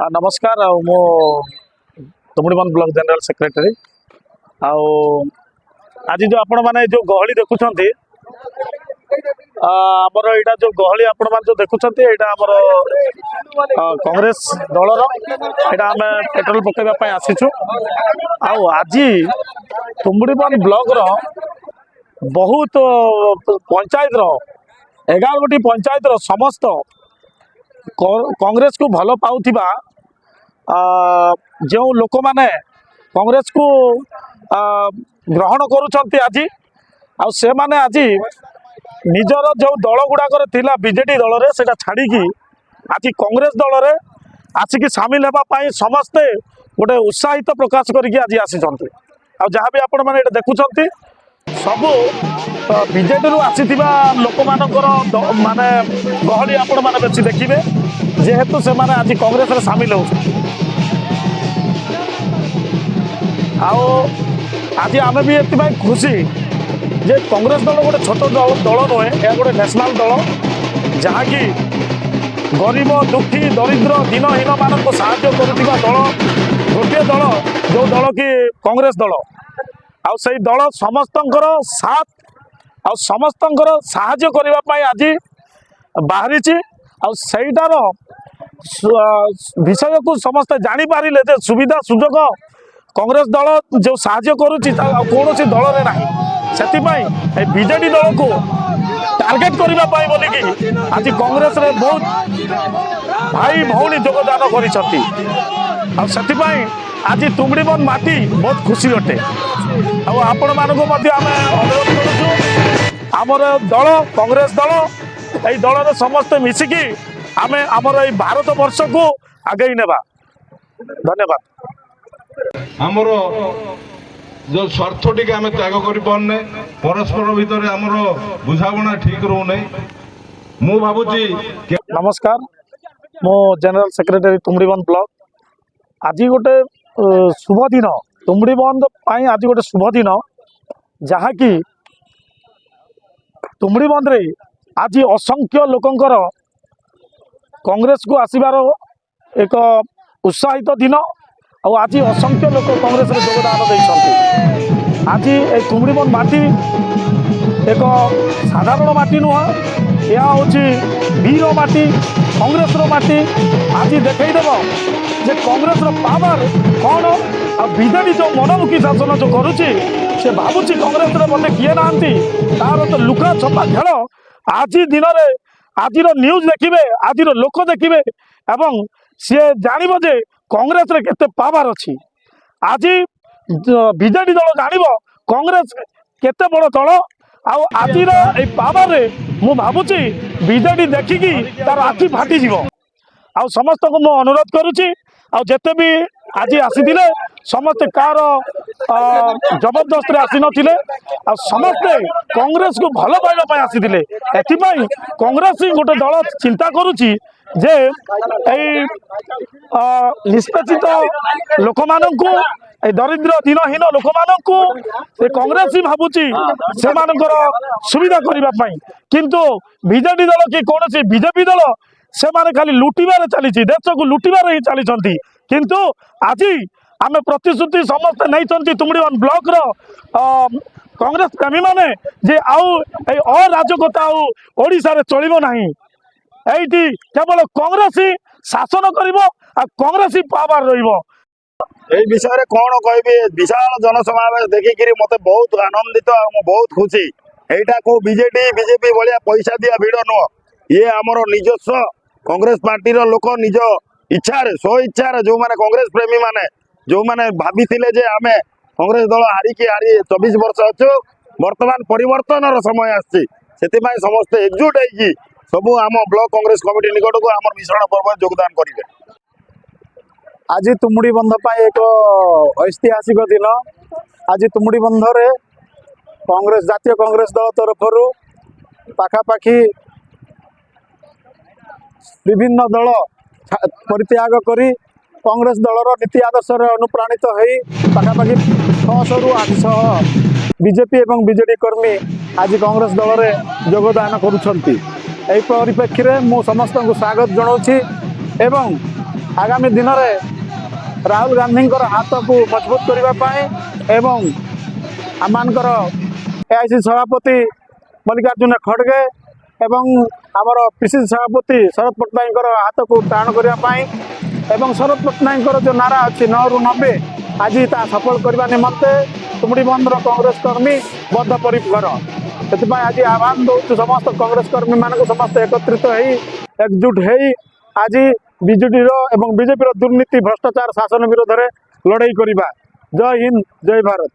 नमस्कार मो तुमड़ीबंध block general secretary आज जो आपण मैंने जो गहली देखुं आमर यहाँ जो गहली आपण मैंने जो देखुं यहाँ आमर कांग्रेस दलर यहाँ आम पेट्रोल पकड़ापी आसीचु आज तुमड़ीबंध ब्लॉक रो बहुत पंचायत 11 गोटी पंचायत समस्त कांग्रेस को भल पाउथिबा जो लोक माने कांग्रेस को ग्रहण करुछंती आज से माने आज निजर जो दल गुड़ाक बीजेडी दल रे सेटा छाड़ी आज कांग्रेस दल रे आसिक सामिल होगापाई समस्ते गोटे उत्साहित प्रकाश करके आज आसी जहाँ भी आपण मैंने देखुं सबू बीजेडी रु आसीथिबा लोक मानकर माने गहली आपण माने बेसी देखिबे जेहेतु से माने आज कांग्रेस रे शामिल हो आज आम भी ये खुशी जे कांग्रेस दल गोटे छोट दल नुहे यह गोटे नेशनल दल जहाँकि गरीब दुखी दरिद्र दीनहीन मानक साहाय्य करुवा दल गोटे दल जो दल कि कांग्रेस दल आउ से दल समस्तंकर साथ आउ समस्तंकर साहाय्य करने आज बाहरी आईटार विषय को समस्ते जापारे जे सुविधा सुजोग कांग्रेस दल जो साहाय्य करुच्ची कौन दल में ना से बीजेडी दल को टार्गेट करने बोलिकी आज कांग्रेस रे बहुत भाई भौणी योगदान कर आज तुमड़ीबंध माटी बहुत खुशी अटे आपण मानक अनुरोध करूँ आमर दल कांग्रेस दल यही दल रे समस्ते मिसिकी आमे आमर ये भारत वर्ष को आगे नेबा। धन्यवाद। आमर जो स्वार्थ टी आम त्याग कर पारने परस्पर भितर आमर बुझाणा ठीक रोने मु भावुची। नमस्कार मो जनरल सेक्रेटरी तुमड़ीबंध ब्लॉक आज गोटे शुभ दिन तुमड़ीबंध आज गोटे शुभ दिन जहाँ कि तुमड़ीबंध रे आज असंख्य लोकंकर कांग्रेस को आसबार एक उत्साहित दिन आज असंख्य लोक कांग्रेस रे योगदान देइछन्ति। आज ए तुमड़ीबंध माटी एक साधारण माटी नुह यह हूँ वीर माटी कांग्रेस रो माटी आज देखईदेव जे कांग्रेस रो पावर कौन आ बीजेडी जो मनमुखी शासन जो करुच्ची से भावुची कांग्रेस रे मते किए नांती तार तो लुका छपा खेल आज दिन रे आज न्यूज देखिए आज लोक देखिए एवं सी जानिबो जे कांग्रेस रे केते पावर अछि आज बीजेडी दल जानिबो कांग्रेस केते बड़ दल आज पावर रे मु भावुची बीजेडी देखिकी तार आखि फाटी जीवो आ समस्त को मु अनुरोध करुच्ची आते भी आज आसी समस्ते कार जबरदस्त आसी नथिले समस्ते कांग्रेस को भल पाइबा आसी कांग्रेस ही गोटे दल चिंता करुच्ची जे निष्पेषित लोक मानू दरिद्र दीनहीन लोक मानू कांग्रेस ही भावुची से सुविधा करने किंतु बीजेडी दल कि कौन बीजेपी दल से माने खाली लुटिबार चली देश को लुटिबार ही चली किंतु आज आम प्रतिश्रुति समस्ते नहीं तुमड़ीबंध ब्लॉक रो कांग्रेस प्रेमी माने जे अराजकता ओडिशा रे चलिबो नाही एठी केवल कांग्रेस ही शासन करिवो आ कांग्रेस ही पावर रहिबो। এই বিষয়ে कौन कहबी विशाल जनसमावेश देखिक मत बहुत आनंदित बहुत खुशी एटा को बीजेडी बीजेपी भाया पैसा दिया भिड़ नुह ये आमर निजस्व कांग्रेस पार्टी लोक निज इच्छा स्व इच्छा जो माने कांग्रेस प्रेमी माने जो माने भाभी जे आमे कांग्रेस दल हारिकी 24 वर्ष अच्छु वर्तमान परिवर्तन समय आसी समस्ते एकजुट होगी सबू आम ब्लॉक कांग्रेस कमिटी निकट को आम मिश्रण पर्व योगदान करेंगे। आज तुमड़ीबंध एक ऐतिहासिक दिन आज तुमड़ीबंध रे कांग्रेस जातीय कांग्रेस दल तरफ पाखापाखि विभिन्न दल परित्याग करी कांग्रेस दलर नीति आदर्श अनुप्राणित होई पाखापाखि 600 रु 800 बीजेपी एवं बीजेडी कर्मी आज कांग्रेस दल रे योगदान करुछंती। एही परिप्रेक्षी रे मु समस्त को स्वागत जनाउछि एवं आगामी दिन में राहुल गांधी हाथ को मजबूत करने एवं आमर एआईसी सभापति मल्लिकार्जुन खड़गे एवं आमर पीसीसी सभापति शरद पट्टनायक हाथ को टाण करने एवं शरद पट्टनायक जो नारा अच्छी 9 ରୁ 90 आज ता सफल करने निमंते तुमड़ी बंदर कांग्रेस कर्मी बद्धपरिकर से आज आह्वान दौर समस्त कांग्रेस कर्मी मान समस्त एकत्रित एकजुट हो आज बीजेडी एवं बीजेपी दुर्नीति भ्रष्टाचार शासन विरोध में लड़ाई करवा। जय हिंद जय भारत।